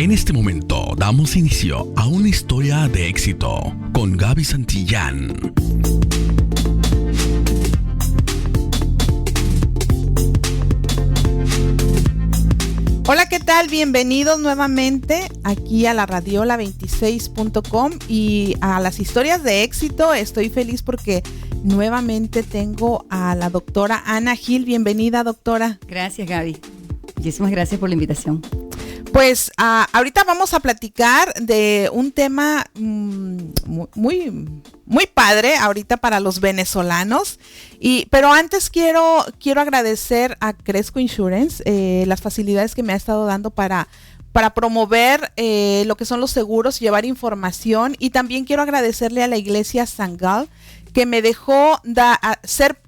En este momento damos inicio a una historia de éxito con Gaby Santillán. Hola, ¿qué tal? Bienvenidos nuevamente aquí a la radiola 26.com y a las historias de éxito. Estoy feliz porque nuevamente tengo a la doctora Ana Gil. Bienvenida, doctora. Gracias, Gaby. Muchísimas gracias por la invitación. Pues ahorita vamos a platicar de un tema muy padre ahorita para los venezolanos. Pero antes quiero agradecer a Cresco Insurance las facilidades que me ha estado dando para promover lo que son los seguros, llevar información. Y también quiero agradecerle a la iglesia Sangal que me dejó ser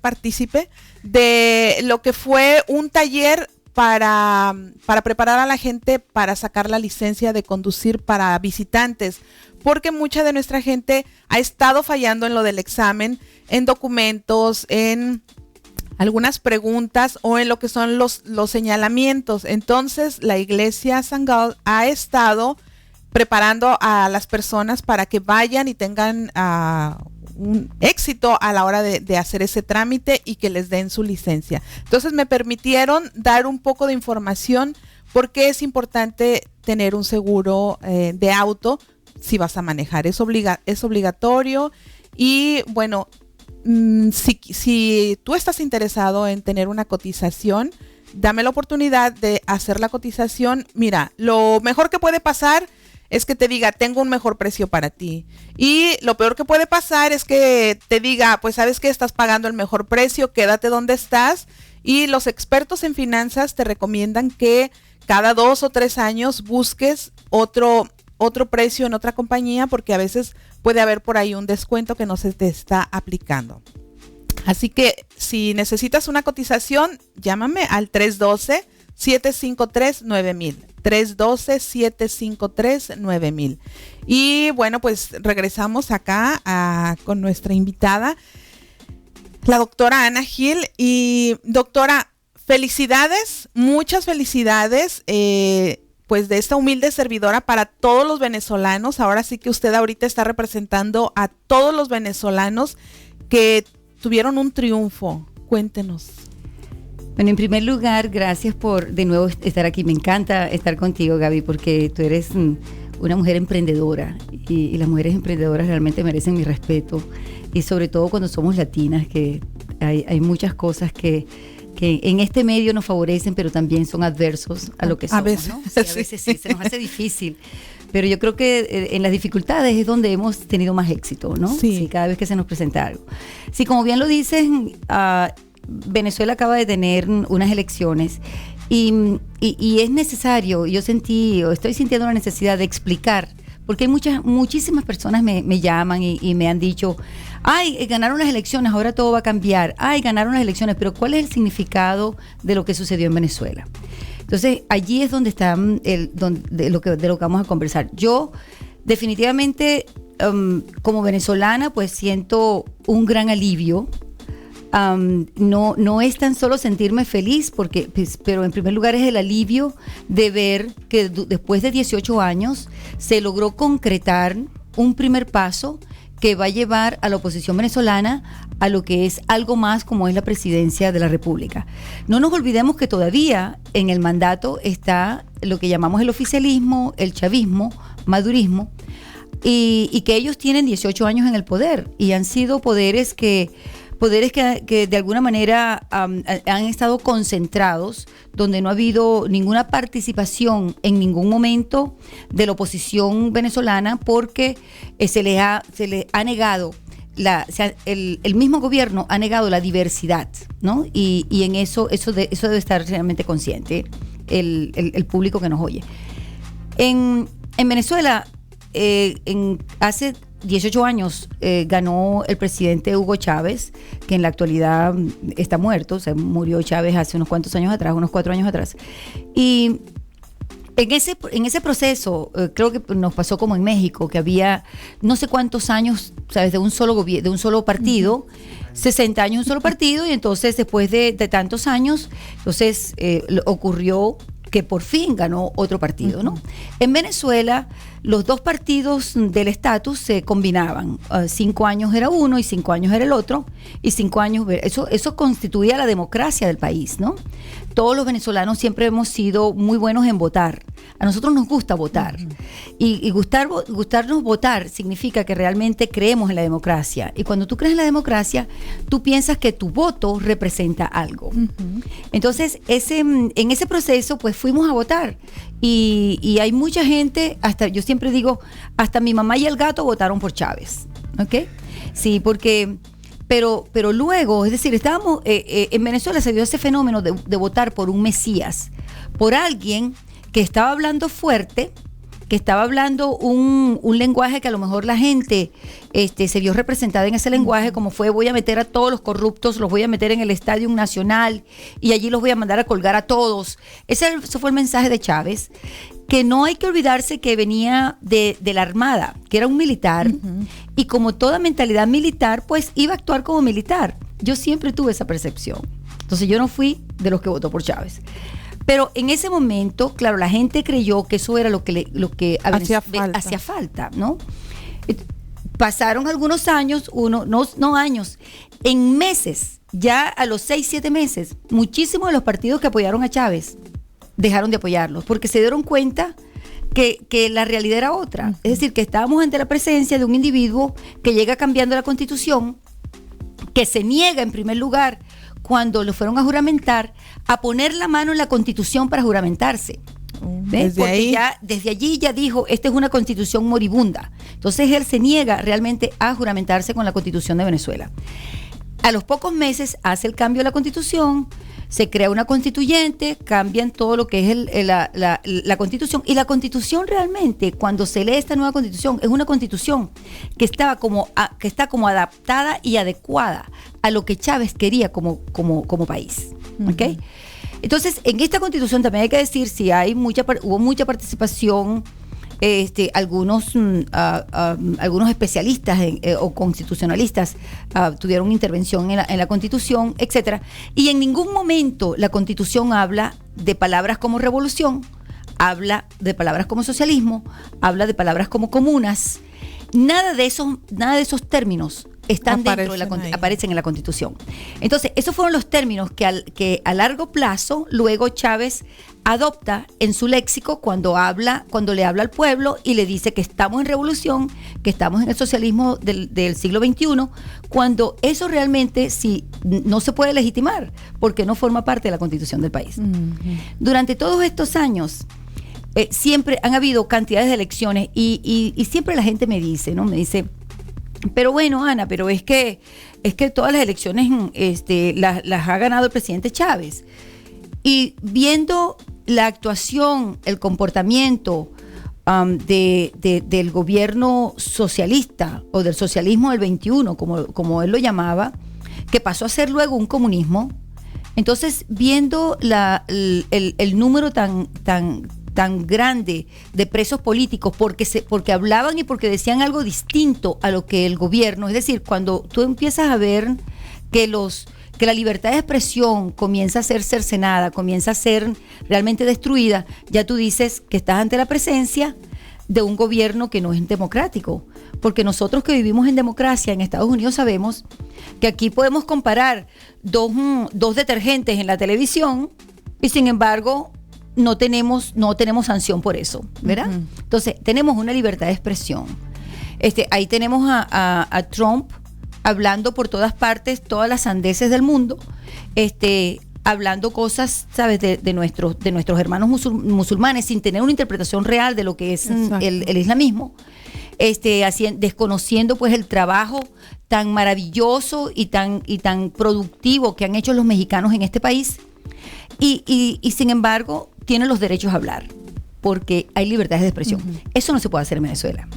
partícipe de lo que fue un taller para preparar a la gente para sacar la licencia de conducir para visitantes, porque mucha de nuestra gente ha estado fallando en lo del examen, en documentos, en algunas preguntas o en lo que son los señalamientos. Entonces la iglesia Sangal ha estado preparando a las personas para que vayan y tengan un éxito a la hora de hacer ese trámite y que les den su licencia. Entonces me permitieron dar un poco de información porque es importante tener un seguro de auto si vas a manejar. Es obligatorio y bueno, si tú estás interesado en tener una cotización, dame la oportunidad de hacer la cotización. Mira, lo mejor que puede pasar es que te diga, tengo un mejor precio para ti. Y lo peor que puede pasar es que te diga, pues sabes que estás pagando el mejor precio, quédate donde estás. Y los expertos en finanzas te recomiendan que cada 2 o 3 años busques otro precio en otra compañía, porque a veces puede haber por ahí un descuento que no se te está aplicando. Así que si necesitas una cotización, llámame al 312-753-9000. 312-753-9000. Y bueno, pues regresamos acá con nuestra invitada, la doctora Ana Gil. Y doctora, felicidades, muchas felicidades, pues de esta humilde servidora para todos los venezolanos. Ahora sí que usted ahorita está representando a todos los venezolanos que tuvieron un triunfo. Cuéntenos. Bueno, en primer lugar, gracias por de nuevo estar aquí. Me encanta estar contigo, Gaby, porque tú eres una mujer emprendedora y las mujeres emprendedoras realmente merecen mi respeto, y sobre todo cuando somos latinas, que hay muchas cosas que en este medio nos favorecen, pero también son adversos a lo que somos, a veces, ¿no? Sí, a veces sí, se nos hace difícil. Pero yo creo que en las dificultades es donde hemos tenido más éxito, ¿no? Sí, cada vez que se nos presenta algo. Sí, como bien lo dices, Venezuela acaba de tener unas elecciones y es necesario, estoy sintiendo la necesidad de explicar, porque hay muchísimas personas me llaman y me han dicho, ay, ganaron las elecciones, ahora todo va a cambiar, ay, ganaron las elecciones, pero ¿cuál es el significado de lo que sucedió en Venezuela? Entonces, allí es donde está de lo que vamos a conversar. Yo, definitivamente, como venezolana, pues siento un gran alivio. No es tan solo sentirme feliz, pero en primer lugar es el alivio de ver que después de 18 años se logró concretar un primer paso que va a llevar a la oposición venezolana a lo que es algo más como es la presidencia de la República. No nos olvidemos que todavía en el mandato está lo que llamamos el oficialismo, el chavismo, madurismo, y que ellos tienen 18 años en el poder y han sido poderes que de alguna manera han estado concentrados, donde no ha habido ninguna participación en ningún momento de la oposición venezolana, porque se le ha negado, el mismo gobierno ha negado la diversidad, ¿no? Y en eso debe estar realmente consciente el público que nos oye. En Venezuela, hace 18 años ganó el presidente Hugo Chávez, que en la actualidad está muerto. Se murió Chávez hace unos cuantos años atrás, unos 4 años atrás. Y en ese proceso, creo que nos pasó como en México, que había no sé cuántos años, ¿sabes?, de un solo partido, 60 años de un solo partido, y entonces después de tantos años, entonces ocurrió que por fin ganó otro partido, ¿no? En Venezuela, los dos partidos del estatus se combinaban. 5 años era uno y 5 años era el otro, y 5 años, eso constituía la democracia del país, ¿no? Todos los venezolanos siempre hemos sido muy buenos en votar. A nosotros nos gusta votar. Y gustarnos votar significa que realmente creemos en la democracia. Y cuando tú crees en la democracia, tú piensas que tu voto representa algo. Entonces, en ese proceso, pues fuimos a votar. Y hay mucha gente, hasta yo siempre digo, hasta mi mamá y el gato votaron por Chávez. ¿Ok? Sí, porque... Pero luego, es decir, estábamos en Venezuela se dio ese fenómeno de votar por un Mesías, por alguien que estaba hablando fuerte, que estaba hablando un lenguaje que a lo mejor la gente se vio representada en ese lenguaje, como fue: voy a meter a todos los corruptos, los voy a meter en el Estadio Nacional y allí los voy a mandar a colgar a todos. Ese fue el mensaje de Chávez, que no hay que olvidarse que venía de la Armada, que era un militar, y como toda mentalidad militar, pues iba a actuar como militar. Yo siempre tuve esa percepción. Entonces yo no fui de los que votó por Chávez. Pero en ese momento, claro, la gente creyó que eso era lo que hacía falta, ¿no? Pasaron algunos años, no años, en meses, ya a los 6, 7 meses, muchísimos de los partidos que apoyaron a Chávez dejaron de apoyarlos, porque se dieron cuenta que la realidad era otra. Es decir, que estábamos ante la presencia de un individuo que llega cambiando la Constitución, que se niega en primer lugar, cuando lo fueron a juramentar, a poner la mano en la Constitución para juramentarse. Porque desde allí ya dijo: esta es una Constitución moribunda. Entonces él se niega realmente a juramentarse con la Constitución de Venezuela. A los pocos meses hace el cambio de la Constitución, se crea una constituyente, cambian todo lo que es la Constitución. Y la Constitución realmente, cuando se lee esta nueva Constitución, es una Constitución que está como adaptada y adecuada a lo que Chávez quería como país. ¿Okay? Entonces, en esta Constitución también hay que decir si hubo mucha participación. Algunos especialistas o constitucionalistas tuvieron intervención en la Constitución, etcétera. Y en ningún momento la Constitución habla de palabras como revolución, habla de palabras como socialismo, habla de palabras como comunas. Nada de esos términos aparecen en la Constitución. Entonces, esos fueron los términos que a largo plazo luego Chávez adopta en su léxico cuando le habla al pueblo y le dice que estamos en revolución, que estamos en el socialismo del siglo XXI, cuando eso realmente no se puede legitimar porque no forma parte de la Constitución del país. Durante todos estos años siempre han habido cantidades de elecciones y siempre la gente me dice, pero bueno, Ana, pero es que todas las elecciones las ha ganado el presidente Chávez. Y viendo la actuación, el comportamiento del gobierno socialista o del socialismo del 21, como él lo llamaba, que pasó a ser luego un comunismo, entonces viendo el número tan grande de presos políticos porque hablaban y porque decían algo distinto a lo que el gobierno, es decir, cuando tú empiezas a ver que la libertad de expresión comienza a ser cercenada, comienza a ser realmente destruida, ya tú dices que estás ante la presencia de un gobierno que no es democrático, porque nosotros que vivimos en democracia en Estados Unidos sabemos que aquí podemos comparar dos detergentes en la televisión y sin embargo no tenemos sanción por eso, ¿verdad? Entonces, tenemos una libertad de expresión. Ahí tenemos a Trump hablando por todas partes, todas las sandeces del mundo, hablando cosas, ¿sabes?, de nuestros hermanos musulmanes, sin tener una interpretación real de lo que es el islamismo, desconociendo pues el trabajo tan maravilloso y tan productivo que han hecho los mexicanos en este país. Y sin embargo, tienen los derechos a hablar, porque hay libertades de expresión. Eso no se puede hacer en Venezuela.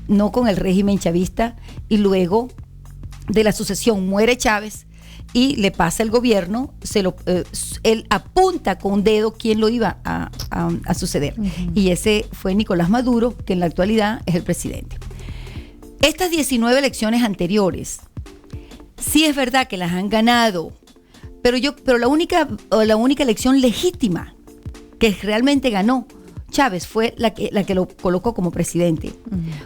No con el régimen chavista, y luego de la sucesión muere Chávez y le pasa el gobierno, él apunta con un dedo quién lo iba a suceder. Y ese fue Nicolás Maduro, que en la actualidad es el presidente. Estas 19 elecciones anteriores, sí es verdad que las han ganado, pero la única elección legítima que realmente ganó Chávez fue la que lo colocó como presidente.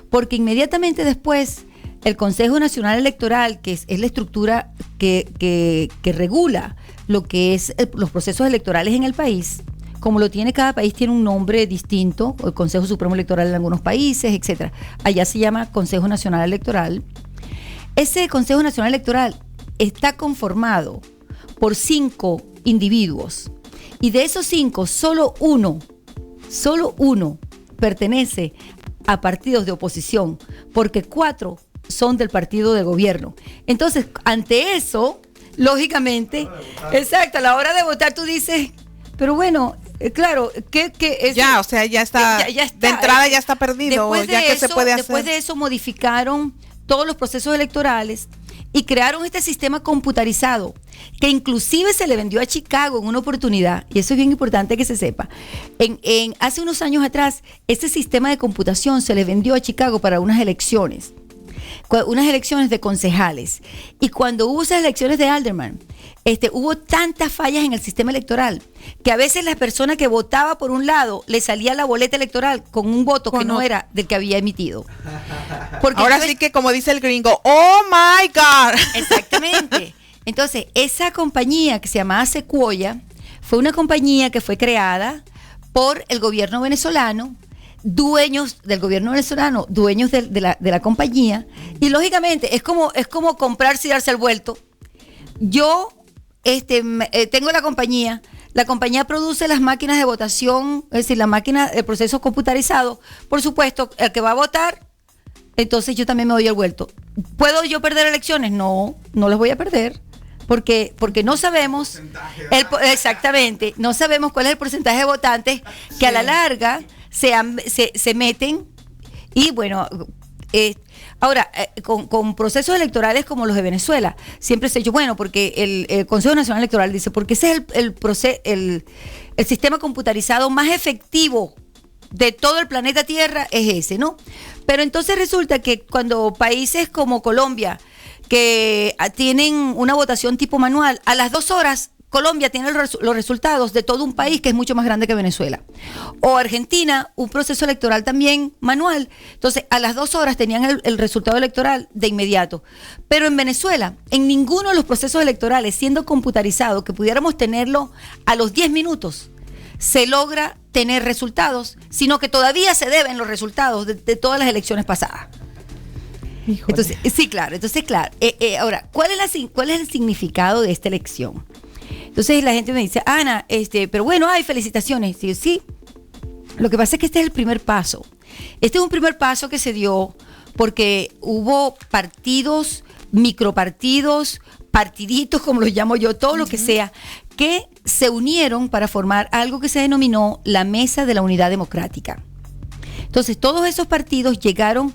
Porque inmediatamente después el Consejo Nacional Electoral, que es la estructura que regula lo que es los procesos electorales en el país, como lo tiene cada país, tiene un nombre distinto, el Consejo Supremo Electoral en algunos países, etcétera. Allá se llama Consejo Nacional Electoral. Ese Consejo Nacional Electoral está conformado por 5 individuos, y de esos 5, solo uno pertenece a partidos de oposición, porque 4 son del partido de gobierno. Entonces, ante eso, lógicamente, exacto, a la hora de votar tú dices, pero bueno, claro, que es, ya, o sea, ya está, de entrada ya está perdido, ya que se puede hacer. Después de eso modificaron todos los procesos electorales y crearon este sistema computarizado, que inclusive se le vendió a Chicago en una oportunidad, y eso es bien importante que se sepa. Hace unos años atrás, este sistema de computación se le vendió a Chicago para unas elecciones de concejales. Y cuando hubo esas elecciones de alderman, hubo tantas fallas en el sistema electoral que a veces la persona que votaba por un lado le salía la boleta electoral con un voto que no era del que había emitido. Porque ahora sí que, como dice el gringo, ¡oh my God! Exactamente. Entonces, esa compañía que se llamaba Sequoia fue una compañía que fue creada por el gobierno venezolano, dueños del gobierno venezolano, dueños de la compañía, y lógicamente es como comprarse y darse el vuelto. Yo tengo la compañía produce las máquinas de votación, es decir, el proceso computarizado. Por supuesto, el que va a votar, entonces yo también me doy el vuelto. ¿Puedo yo perder elecciones? No las voy a perder. Porque no sabemos exactamente, no sabemos cuál es el porcentaje de votantes que a la larga se meten. Y bueno, ahora, con procesos electorales como los de Venezuela, siempre se ha dicho, bueno, porque el Consejo Nacional Electoral dice, porque ese es el sistema computarizado más efectivo de todo el planeta Tierra, es ese, ¿no? Pero entonces resulta que cuando países como Colombia, que tienen una votación tipo manual, a las 2 horas Colombia tiene los resultados de todo un país que es mucho más grande que Venezuela. O Argentina, un proceso electoral también manual. Entonces, a las 2 horas tenían el resultado electoral de inmediato. Pero en Venezuela, en ninguno de los procesos electorales, siendo computarizado, que pudiéramos tenerlo a los 10 minutos, se logra tener resultados, sino que todavía se deben los resultados de todas las elecciones pasadas. Híjole. Entonces, sí, claro. Ahora, ¿cuál es el significado de esta elección? Entonces la gente me dice, Ana, pero bueno, felicitaciones. Sí, lo que pasa es que este es el primer paso. Este es un primer paso que se dio porque hubo partidos, micropartidos, partiditos, como los llamo yo, todo lo que sea, que se unieron para formar algo que se denominó la Mesa de la Unidad Democrática. Entonces, todos esos partidos llegaron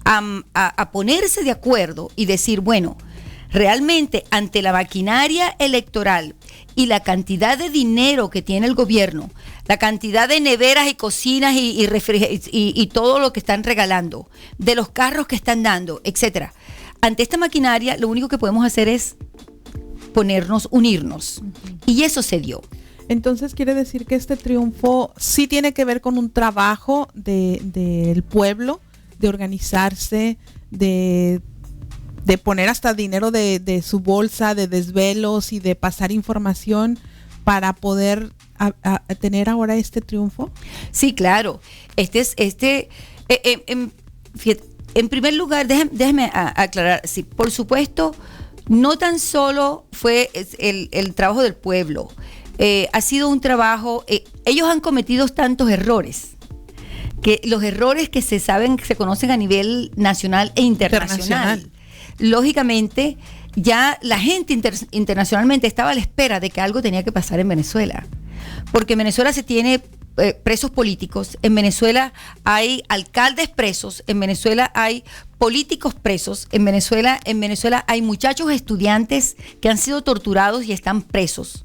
a ponerse de acuerdo y decir, bueno, realmente ante la maquinaria electoral y la cantidad de dinero que tiene el gobierno, la cantidad de neveras y cocinas y todo lo que están regalando, de los carros que están dando, etcétera, ante esta maquinaria lo único que podemos hacer es unirnos. Y eso se dio. Entonces quiere decir que este triunfo sí tiene que ver con un trabajo del pueblo, de organizarse, de poner hasta dinero de su bolsa, de desvelos y de pasar información para poder tener ahora este triunfo. Sí, claro. En primer lugar, déjeme aclarar, sí, por supuesto, no tan solo fue el trabajo del pueblo, ha sido un trabajo, ellos han cometido tantos errores, que los errores que se conocen a nivel nacional e internacional. Lógicamente, ya la gente internacionalmente estaba a la espera de que algo tenía que pasar en Venezuela, porque en Venezuela se tiene presos políticos, en Venezuela hay alcaldes presos, en Venezuela hay políticos presos, en Venezuela hay muchachos estudiantes que han sido torturados y están presos.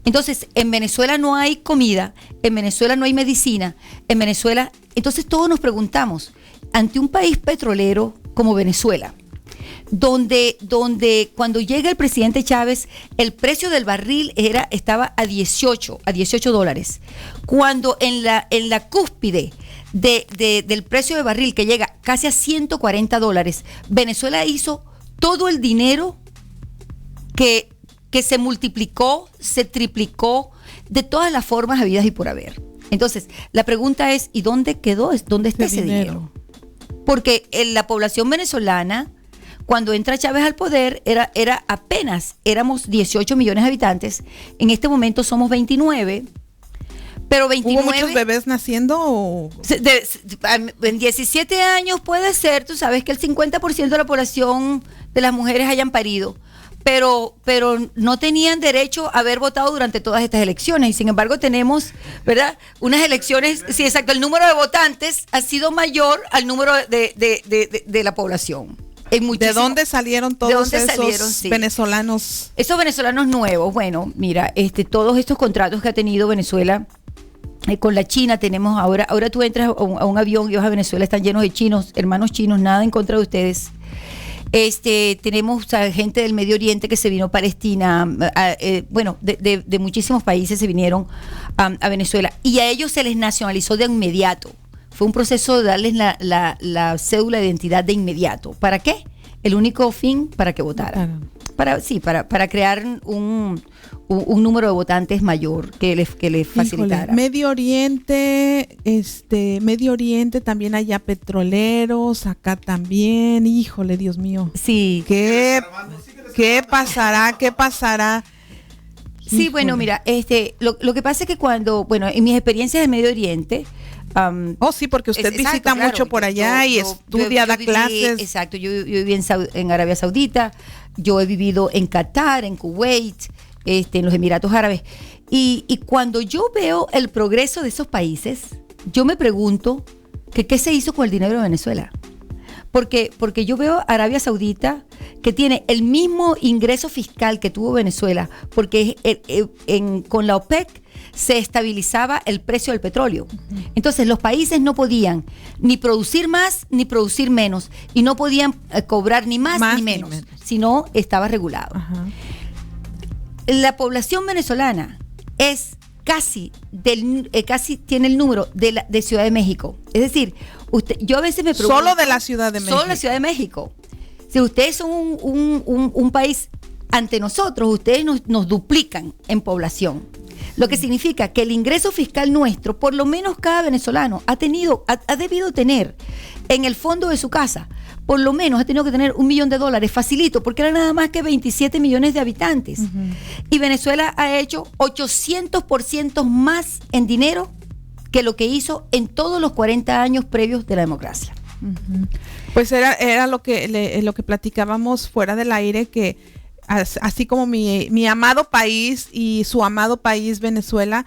Entonces, en Venezuela no hay comida, en Venezuela no hay medicina, en Venezuela... Entonces todos nos preguntamos, ante un país petrolero como Venezuela, donde cuando llega el presidente Chávez, el precio del barril estaba a 18 dólares. Cuando en la cúspide del precio del barril, que llega casi a 140 dólares, Venezuela hizo todo el dinero que se multiplicó, se triplicó de todas las formas habidas y por haber. Entonces, la pregunta es, ¿y dónde quedó? ¿Dónde está ese dinero? Porque la población venezolana, cuando entra Chávez al poder, éramos 18 millones de habitantes. En este momento somos 29. Pero 29... ¿Hubo muchos bebés naciendo? ¿O? En 17 años puede ser, tú sabes que el 50% de la población de las mujeres hayan parido. Pero no tenían derecho a haber votado durante todas estas elecciones. Y sin embargo tenemos, ¿verdad?, unas elecciones, sí, exacto, el número de votantes ha sido mayor al número de la población. ¿De dónde salieron todos esos venezolanos? Esos venezolanos nuevos, bueno, mira, todos estos contratos que ha tenido Venezuela con la China, tenemos ahora tú entras a un avión y vas a Venezuela, están llenos de chinos, hermanos chinos, nada en contra de ustedes. Tenemos gente del Medio Oriente que se vino a Palestina, de muchísimos países se vinieron a Venezuela y a ellos se les nacionalizó de inmediato. Fue un proceso de darles la cédula de identidad de inmediato. ¿Para qué? El único fin, para que votaran. Para crear un número de votantes mayor que les facilitara. Medio Oriente también allá petroleros, acá también, híjole, Dios mío. Sí. ¿Qué pasará? Sí, híjole. Bueno, mira, lo que pasa es que en mis experiencias en Medio Oriente, sí, porque usted visita mucho por allá y estudia, da clases. Exacto, yo viví en Arabia Saudita, yo he vivido en Qatar, en Kuwait, en los Emiratos Árabes. Y cuando yo veo el progreso de esos países, yo me pregunto que qué se hizo con el dinero de Venezuela. Porque yo veo Arabia Saudita que tiene el mismo ingreso fiscal que tuvo Venezuela, porque con la OPEC se estabilizaba el precio del petróleo. Entonces los países no podían ni producir más ni producir menos y no podían cobrar ni más ni menos, sino estaba regulado. Ajá. La población venezolana es casi tiene el número de Ciudad de México. Es decir, yo a veces me pregunto... Solo de la Ciudad de México. Solo la Ciudad de México. Si ustedes son un país ante nosotros, ustedes nos duplican en población. Lo que significa que el ingreso fiscal nuestro, por lo menos cada venezolano ha debido tener en el fondo de su casa, por lo menos ha tenido que tener $1 millón, facilito, porque era nada más que 27 millones de habitantes. Uh-huh. Y Venezuela ha hecho 800% más en dinero que lo que hizo en todos los 40 años previos de la democracia. Uh-huh. Pues era lo que platicábamos fuera del aire, que así como mi amado país y su amado país Venezuela,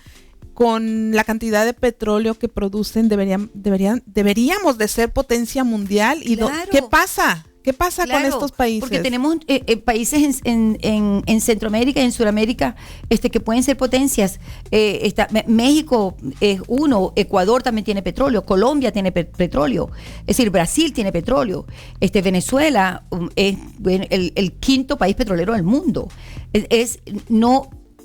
con la cantidad de petróleo que producen, deberíamos de ser potencia mundial. ¿Y claro. qué pasa? ¿Qué pasa con estos países? Porque tenemos países en Centroamérica y en Sudamérica que pueden ser potencias. México es uno, Ecuador también tiene petróleo, Colombia tiene petróleo, es decir, Brasil tiene petróleo, Venezuela es el quinto país petrolero del mundo.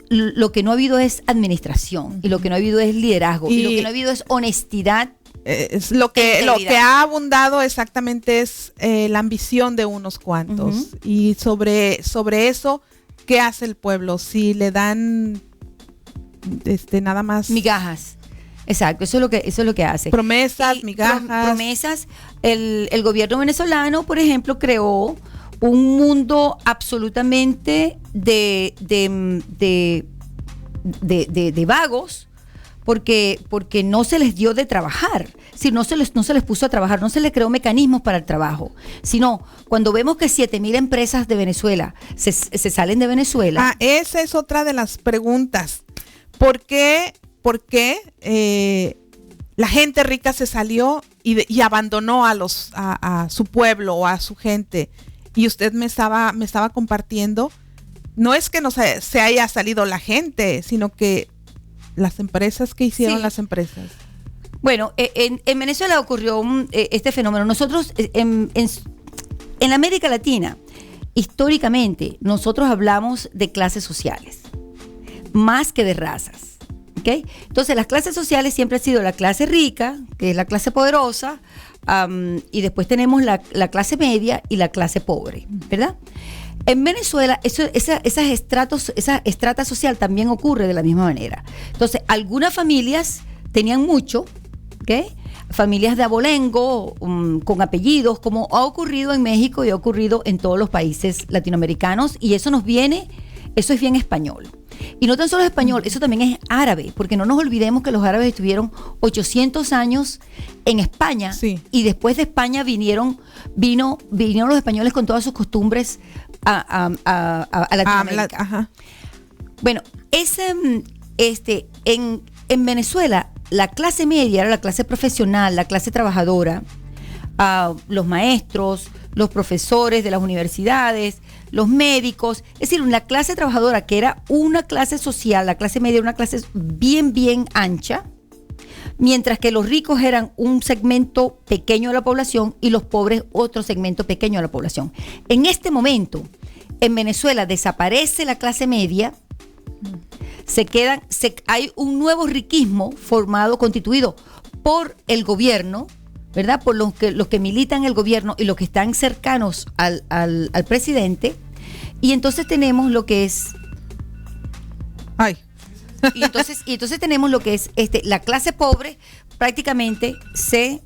Lo que no ha habido es administración, y lo que no ha habido es liderazgo, y lo que no ha habido es honestidad. Es lo que ha abundado exactamente es la ambición de unos cuantos. Uh-huh. Y sobre eso, ¿qué hace el pueblo? Si le dan nada más migajas. Exacto, eso es lo que hace. Promesas, migajas. Promesas. El gobierno venezolano, por ejemplo, creó un mundo absolutamente de vagos, porque no se les dio de trabajar, si no se les puso a trabajar, no se les creó mecanismos para el trabajo, sino cuando vemos que 7,000 empresas de Venezuela se salen de Venezuela. Esa es otra de las preguntas. ¿Por qué la gente rica se salió y abandonó a su pueblo o a su gente? Y usted me estaba compartiendo, no es que no se haya salido la gente, sino que las empresas, ¿qué hicieron las empresas? Bueno, en Venezuela ocurrió este fenómeno. Nosotros En América Latina, históricamente, nosotros hablamos de clases sociales, más que de razas. ¿Okay? Entonces, las clases sociales siempre han sido la clase rica, que es la clase poderosa, y después tenemos la clase media y la clase pobre, ¿verdad? En Venezuela, esa estrata social también ocurre de la misma manera. Entonces, algunas familias tenían mucho, ¿okay? Familias de abolengo, con apellidos, como ha ocurrido en México y ha ocurrido en todos los países latinoamericanos, y eso es bien español. Y no tan solo español, eso también es árabe, porque no nos olvidemos que los árabes estuvieron 800 años en España, sí. Y después de España vinieron los españoles con todas sus costumbres a Latinoamérica. Ajá. Bueno, en Venezuela, la clase media era la clase profesional, la clase trabajadora, los maestros, los profesores de las universidades, los médicos, es decir, una clase trabajadora que era una clase social, la clase media era una clase bien, bien ancha, mientras que los ricos eran un segmento pequeño de la población y los pobres otro segmento pequeño de la población. En este momento, en Venezuela desaparece la clase media, hay un nuevo riquismo constituido por el gobierno, ¿verdad? Por los que militan el gobierno y los que están cercanos al presidente. Y entonces tenemos lo que es... Ay. Y entonces tenemos lo que es la clase pobre prácticamente se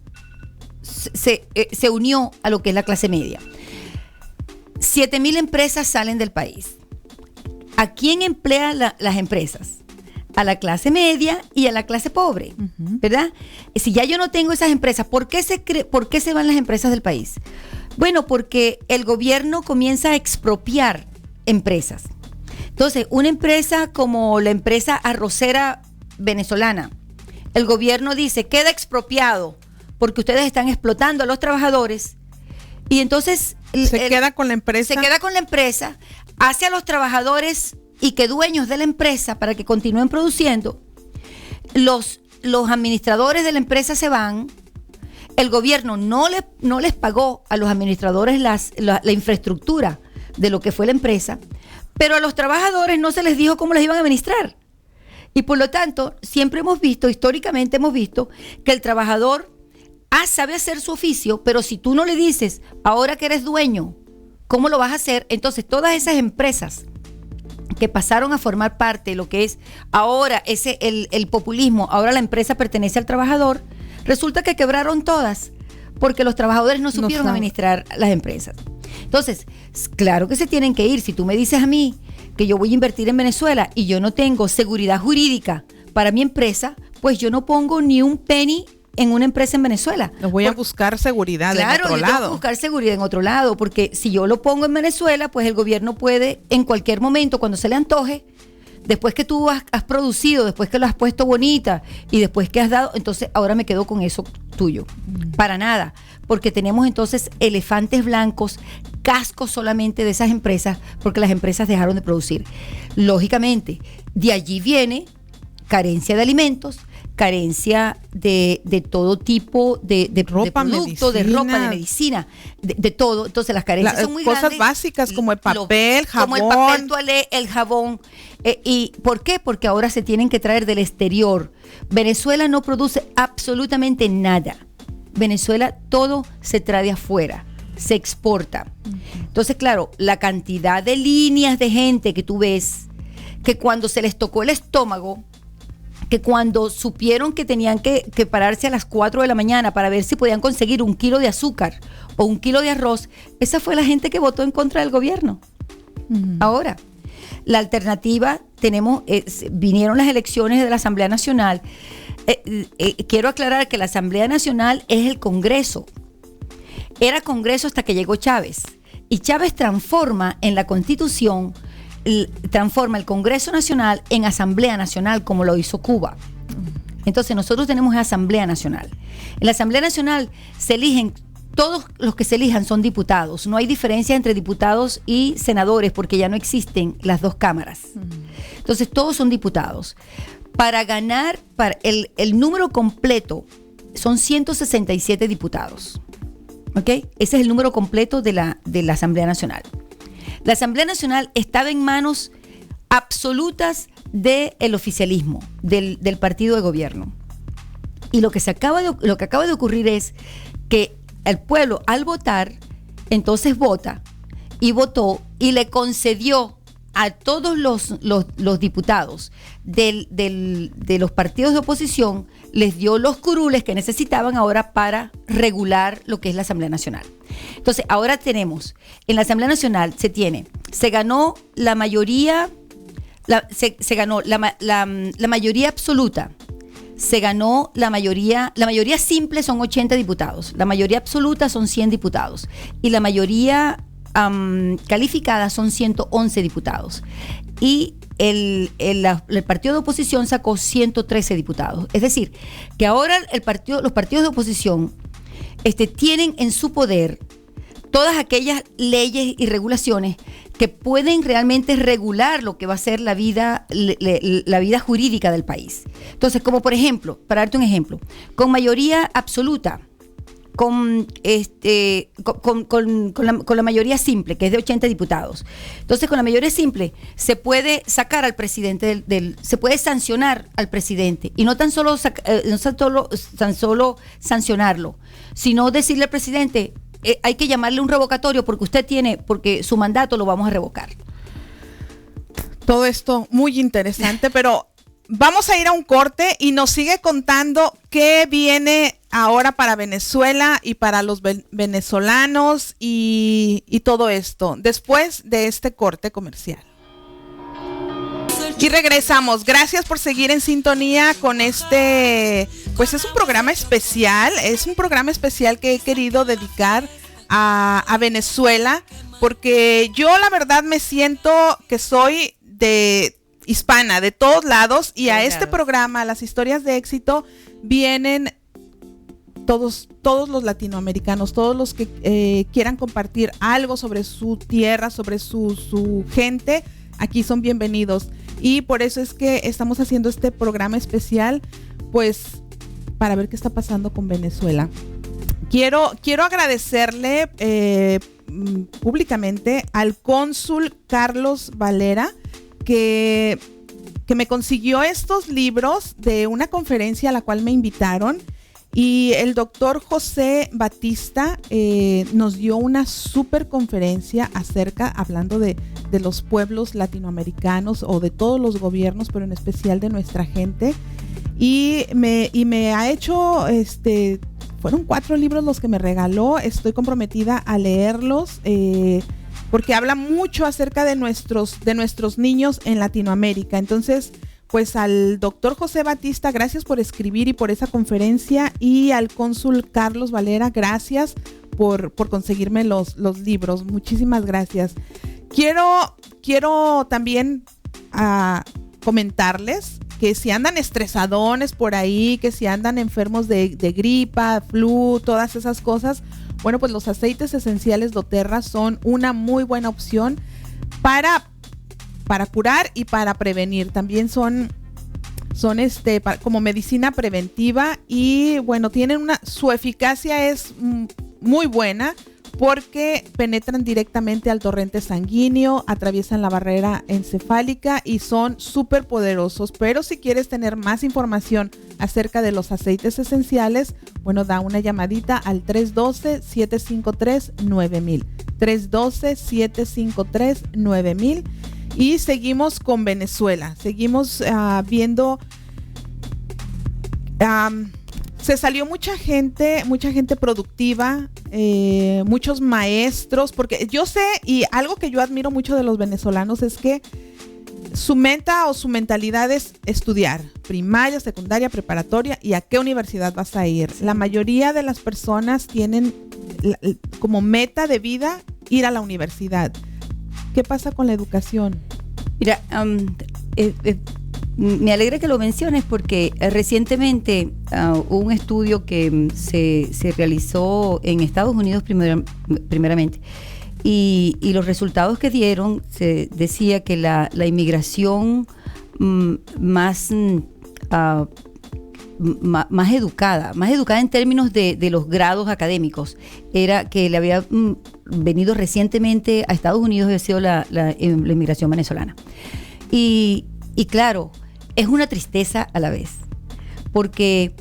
unió a lo que es la clase media. 7,000 empresas salen del país. ¿A quién emplean las empresas? A la clase media y a la clase pobre, ¿verdad? Si ya yo no tengo esas empresas, ¿por qué se van las empresas del país? Bueno, porque el gobierno comienza a expropiar empresas. Entonces, una empresa como la empresa arrocera venezolana, el gobierno dice, queda expropiado porque ustedes están explotando a los trabajadores, y entonces se queda con la empresa, hace a los trabajadores y que dueños de la empresa para que continúen produciendo. Los administradores de la empresa se van. El gobierno no les pagó a los administradores la infraestructura de lo que fue la empresa, pero a los trabajadores no se les dijo cómo les iban a administrar. Y por lo tanto, históricamente hemos visto que el trabajador sabe hacer su oficio, pero si tú no le dices, ahora que eres dueño, ¿cómo lo vas a hacer? Entonces, todas esas empresas que pasaron a formar parte de lo que es ahora el populismo, ahora la empresa pertenece al trabajador, resulta que quebraron todas, porque los trabajadores no supieron administrar las empresas. Entonces, claro que se tienen que ir. Si tú me dices a mí que yo voy a invertir en Venezuela y yo no tengo seguridad jurídica para mi empresa, pues yo no pongo ni un penny en una empresa en Venezuela. Voy a buscar seguridad en otro lado. Tengo que buscar seguridad en otro lado, porque si yo lo pongo en Venezuela, pues el gobierno puede en cualquier momento, cuando se le antoje, después que tú has producido, después que lo has puesto bonita y después que has dado, entonces ahora me quedo con eso tuyo. Para nada, porque tenemos entonces elefantes blancos, cascos solamente de esas empresas, porque las empresas dejaron de producir. Lógicamente, de allí viene carencia de alimentos, carencia de todo tipo de ropa, producto, de ropa, de medicina, de todo. Entonces las carencias son muy grandes. Cosas básicas como el papel, jabón. Como el papel toalé, el jabón. ¿Y por qué? Porque ahora se tienen que traer del exterior. Venezuela no produce absolutamente nada. Venezuela todo se trae de afuera, se exporta. Entonces, claro, la cantidad de líneas de gente que tú ves, que cuando se les tocó el estómago, que cuando supieron que tenían que pararse a las 4 de la mañana para ver si podían conseguir 1 kilo de azúcar o 1 kilo de arroz, esa fue la gente que votó en contra del gobierno. Ahora, la alternativa, vinieron las elecciones de la Asamblea Nacional. Quiero aclarar que la Asamblea Nacional es el Congreso. Era Congreso hasta que llegó Chávez. Y Chávez transforma en la Constitución, transforma el Congreso Nacional en Asamblea Nacional, como lo hizo Cuba. Entonces nosotros tenemos Asamblea Nacional. En la Asamblea Nacional se eligen, todos los que se elijan son diputados. No hay diferencia entre diputados y senadores porque ya no existen las dos cámaras. Entonces todos son diputados. Para ganar, el número completo son 167 diputados. ¿Ok? Ese es el número completo de la Asamblea Nacional. La Asamblea Nacional estaba en manos absolutas del oficialismo, del partido de gobierno. Y lo que acaba de ocurrir es que el pueblo, al votar, entonces vota y votó y le concedió a todos los diputados de los partidos de oposición, les dio los curules que necesitaban ahora para regular lo que es la Asamblea Nacional. Entonces, ahora tenemos, en la Asamblea Nacional se ganó la mayoría, se ganó la mayoría absoluta, se ganó la mayoría simple son 80 diputados, la mayoría absoluta son 100 diputados y la mayoría calificada son 111 diputados. Y el partido de oposición sacó 113 diputados. Es decir, que ahora los partidos de oposición tienen en su poder todas aquellas leyes y regulaciones que pueden realmente regular lo que va a ser la vida jurídica del país. Entonces, como por ejemplo, para darte un ejemplo, con mayoría absoluta, con la mayoría simple, que es de 80 diputados. Entonces, con la mayoría simple se puede sacar al presidente se puede sancionar al presidente, y no tan solo sancionarlo, sino decirle al presidente, hay que llamarle un revocatorio porque su mandato lo vamos a revocar. Todo esto muy interesante, pero vamos a ir a un corte y nos sigue contando qué viene ahora para Venezuela y para los venezolanos y todo esto, después de este corte comercial. Y regresamos. Gracias por seguir en sintonía con pues es un programa especial, que he querido dedicar a Venezuela, porque yo la verdad me siento que soy hispana, de todos lados, y a este programa, a las historias de éxito, vienen todos los latinoamericanos, todos los que quieran compartir algo sobre su tierra, sobre su gente, aquí son bienvenidos. Y por eso es que estamos haciendo este programa especial, pues, para ver qué está pasando con Venezuela. Quiero agradecerle públicamente al cónsul Carlos Valera, que me consiguió estos libros de una conferencia a la cual me invitaron, y el doctor José Batista nos dio una súper conferencia hablando de los pueblos latinoamericanos, o de todos los gobiernos, pero en especial de nuestra gente, y me ha hecho, fueron 4 libros los que me regaló. Estoy comprometida a leerlos, porque habla mucho acerca de nuestros niños en Latinoamérica. Entonces, pues al doctor José Batista, gracias por escribir y por esa conferencia, y al cónsul Carlos Valera, gracias por conseguirme los libros. Muchísimas gracias. Quiero también comentarles que si andan estresadones por ahí, que si andan enfermos de gripa, flu, todas esas cosas, bueno, pues los aceites esenciales doTERRA son una muy buena opción para curar y para prevenir. También son como medicina preventiva, y bueno, su eficacia es muy buena, porque penetran directamente al torrente sanguíneo, atraviesan la barrera encefálica y son súper poderosos. Pero si quieres tener más información acerca de los aceites esenciales, bueno, da una llamadita al 312-753-9000. 312-753-9000. Y seguimos con Venezuela. Seguimos viendo... se salió mucha gente productiva, muchos maestros, porque yo sé, y algo que yo admiro mucho de los venezolanos es que su mentalidad es estudiar primaria, secundaria, preparatoria, y a qué universidad vas a ir. La mayoría de las personas tienen como meta de vida ir a la universidad. ¿Qué pasa con la educación? Mira, me alegra que lo menciones, porque recientemente hubo un estudio que se realizó en Estados Unidos primeramente, y los resultados que dieron, se decía que la inmigración más más educada en términos de los grados académicos. Era que le había venido recientemente a Estados Unidos, había sido la inmigración venezolana. Y claro, es una tristeza a la vez, porque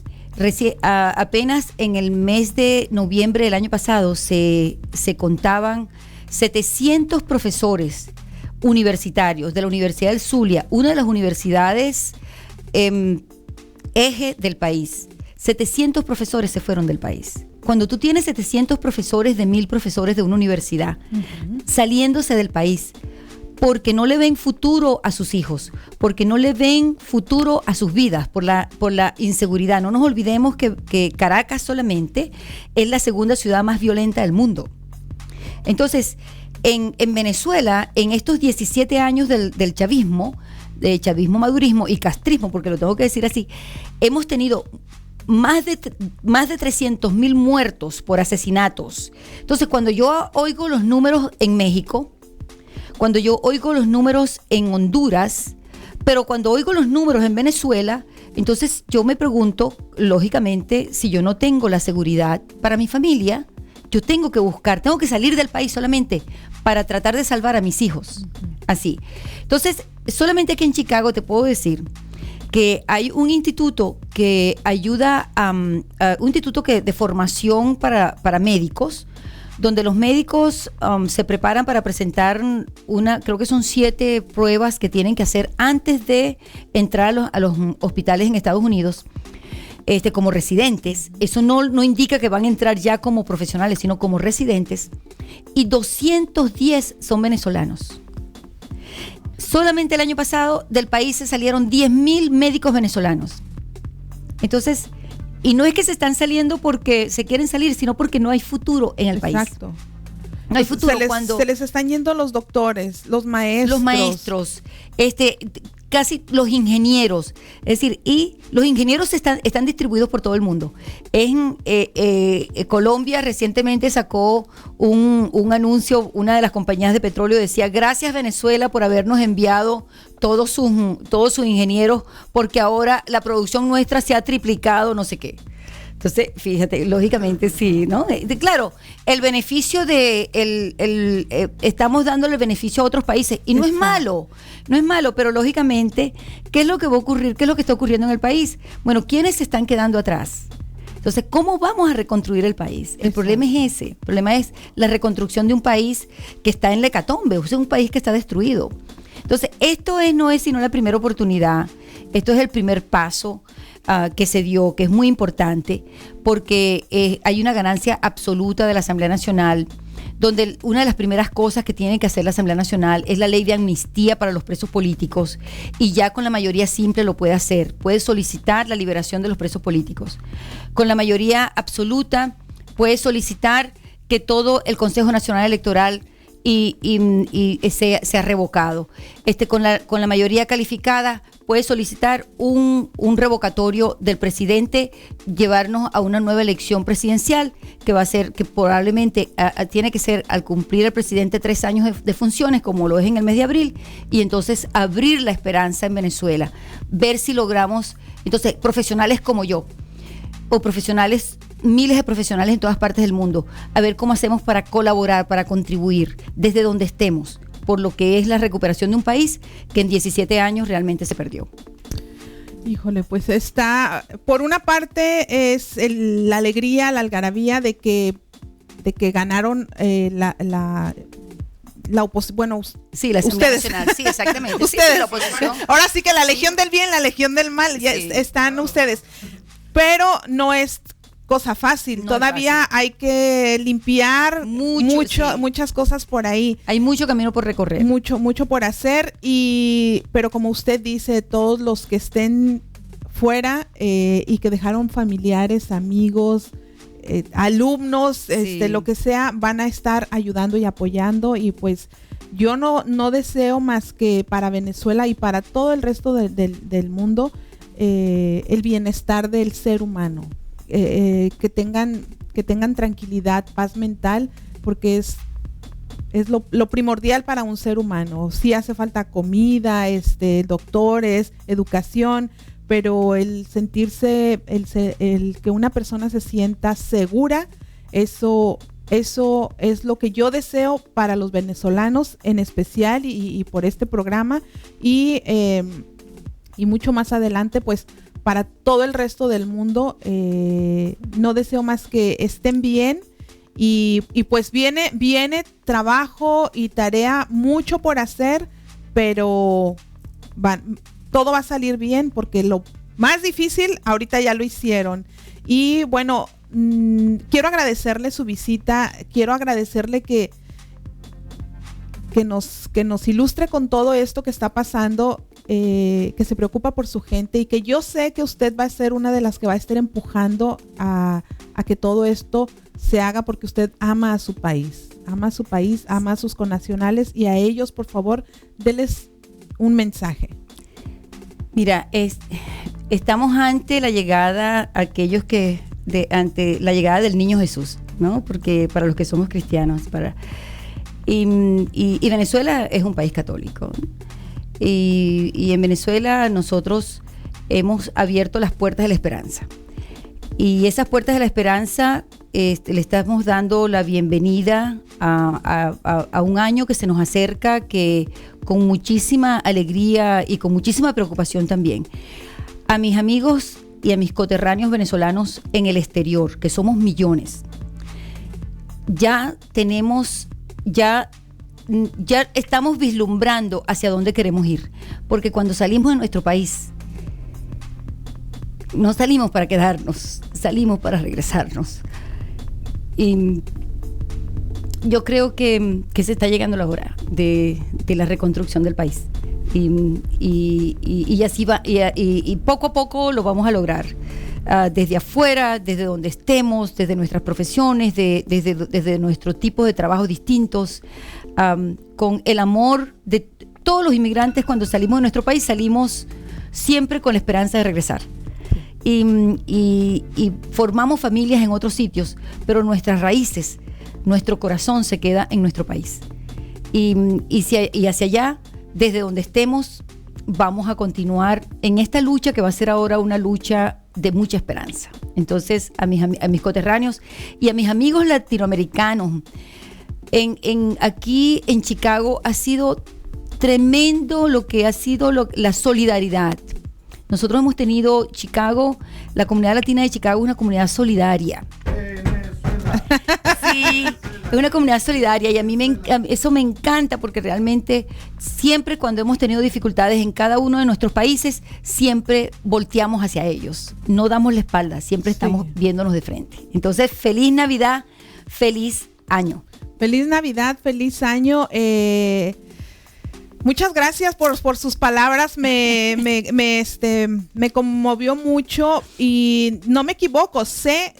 apenas en el mes de noviembre del año pasado se contaban 700 profesores universitarios de la Universidad del Zulia, una de las universidades eje del país. 700 profesores se fueron del país. Cuando tú tienes 700 profesores de 1,000 profesores de una universidad saliéndose del país porque no le ven futuro a sus hijos, porque no le ven futuro a sus vidas por la inseguridad. No nos olvidemos que Caracas solamente es la segunda ciudad más violenta del mundo. Entonces, en Venezuela, en estos 17 años del chavismo, de chavismo, madurismo y castrismo, porque lo tengo que decir así, hemos tenido más de 300,000 muertos por asesinatos. Entonces, cuando yo oigo los números en México, cuando yo oigo los números en Honduras, pero cuando oigo los números en Venezuela, entonces yo me pregunto, lógicamente, si yo no tengo la seguridad para mi familia, yo tengo que salir del país solamente para tratar de salvar a mis hijos. Así. Entonces, solamente aquí en Chicago te puedo decir que hay un instituto que ayuda un instituto de formación para médicos, donde los médicos se preparan para presentar creo que son 7 pruebas que tienen que hacer antes de entrar a los hospitales en Estados Unidos. Como residentes. Eso no indica que van a entrar ya como profesionales, sino como residentes. Y 210 son venezolanos. Solamente el año pasado del país se salieron 10,000 médicos venezolanos. Entonces, y no es que se están saliendo porque se quieren salir, sino porque no hay futuro en el país. Exacto. No hay futuro se les están yendo los doctores, los maestros. Casi los ingenieros. Es decir, y los ingenieros están distribuidos por todo el mundo. Colombia recientemente sacó un anuncio, una de las compañías de petróleo decía: gracias Venezuela por habernos enviado todos sus ingenieros, porque ahora la producción nuestra se ha triplicado, no sé qué. Entonces, fíjate, lógicamente sí, ¿no? Claro, el beneficio estamos dándole el beneficio a otros países y no es malo, pero lógicamente, ¿qué es lo que va a ocurrir? ¿Qué es lo que está ocurriendo en el país? Bueno, ¿quiénes se están quedando atrás? Entonces, ¿cómo vamos a reconstruir el país? El problema es ese, el problema es la reconstrucción de un país que está en la hecatombe, o sea, un país que está destruido. Entonces, esto no es sino la primera oportunidad, esto es el primer paso que se dio, que es muy importante, porque hay una ganancia absoluta de la Asamblea Nacional, donde una de las primeras cosas que tiene que hacer la Asamblea Nacional es la ley de amnistía para los presos políticos, y ya con la mayoría simple lo puede hacer, puede solicitar la liberación de los presos políticos. Con la mayoría absoluta puede solicitar que todo el Consejo Nacional Electoral sea revocado. Con la mayoría calificada puede solicitar un revocatorio del presidente, llevarnos a una nueva elección presidencial que va a ser, que probablemente tiene que ser al cumplir el presidente 3 años de funciones, como lo es en el mes de abril, y entonces abrir la esperanza en Venezuela, ver si logramos, entonces, profesionales como yo, o profesionales, miles de profesionales en todas partes del mundo, a ver cómo hacemos para colaborar, para contribuir desde donde estemos, por lo que es la recuperación de un país que en 17 años realmente se perdió. Híjole, pues está, por una parte es la alegría, la algarabía de que ganaron la oposición, bueno, sí, la ustedes, Nacional, sí, exactamente. Ustedes, sí, la oposición. Ahora sí que la legión del bien, la legión del mal, ya están ustedes, pero no es cosa fácil, no todavía hay que limpiar muchas cosas por ahí. Hay mucho camino por recorrer. Mucho por hacer, pero como usted dice, todos los que estén fuera y que dejaron familiares, amigos, alumnos, lo que sea, van a estar ayudando y apoyando, y pues yo no deseo más que para Venezuela y para todo el resto del mundo el bienestar del ser humano. Que tengan tranquilidad, paz mental, porque es lo primordial para un ser humano. Sí hace falta comida, doctores, educación, pero el sentirse, el que una persona se sienta segura, eso es lo que yo deseo para los venezolanos en especial y por este programa y mucho más adelante, pues para todo el resto del mundo. No deseo más que estén bien y pues viene trabajo y tarea, mucho por hacer, pero todo va a salir bien porque lo más difícil ahorita ya lo hicieron. Y bueno, quiero agradecerle su visita, quiero agradecerle que nos ilustre con todo esto que está pasando, que se preocupa por su gente y que yo sé que usted va a ser una de las que va a estar empujando a que todo esto se haga porque usted ama a su país, ama a sus connacionales y a ellos, por favor, denles un mensaje. Mira, estamos ante la llegada, ante la llegada del niño Jesús, ¿no? Porque para los que somos cristianos, y Venezuela es un país católico. Y en Venezuela nosotros hemos abierto las puertas de la esperanza. Y esas puertas de la esperanza le estamos dando la bienvenida a un año que se nos acerca, que con muchísima alegría y con muchísima preocupación también. A mis amigos y a mis coterráneos venezolanos en el exterior, que somos millones, ya estamos vislumbrando hacia dónde queremos ir, porque cuando salimos de nuestro país, no salimos para quedarnos, salimos para regresarnos. Y yo creo que se está llegando la hora de la reconstrucción del país. Y así va, y poco a poco lo vamos a lograr. Desde afuera, desde donde estemos, desde nuestras profesiones, desde nuestro tipo de trabajo distintos, con el amor de todos los inmigrantes. Cuando salimos de nuestro país, salimos siempre con la esperanza de regresar. Y formamos familias en otros sitios, pero nuestras raíces, nuestro corazón se queda en nuestro país. Y hacia allá, desde donde estemos, vamos a continuar en esta lucha que va a ser ahora una lucha de mucha esperanza. Entonces, a mis coterráneos y a mis amigos latinoamericanos, aquí en Chicago ha sido tremendo lo que ha sido la solidaridad. Nosotros hemos tenido la comunidad latina de Chicago es una comunidad solidaria. Sí, es una comunidad solidaria y a mí eso me encanta porque realmente siempre cuando hemos tenido dificultades en cada uno de nuestros países, siempre volteamos hacia ellos. No damos la espalda, siempre estamos viéndonos de frente. Entonces, feliz Navidad, feliz año. Feliz Navidad, feliz año. Muchas gracias por sus palabras, me conmovió mucho y no me equivoco, sé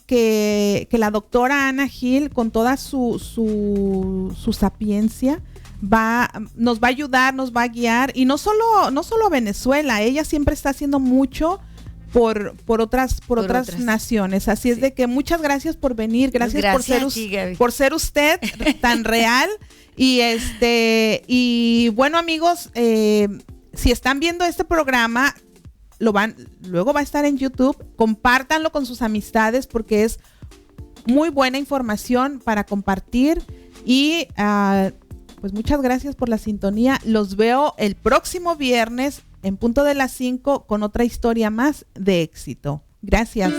que la doctora Ana Gil, con toda su sapiencia, nos va a ayudar, nos va a guiar, y no solo a Venezuela, ella siempre está haciendo mucho por otras naciones, así es de que muchas gracias por venir, gracias por ser usted tan real. Y bueno, amigos, si están viendo este programa, luego va a estar en YouTube, compártanlo con sus amistades porque es muy buena información para compartir y pues muchas gracias por la sintonía. Los veo el próximo viernes en punto de las 5 con otra historia más de éxito. Gracias.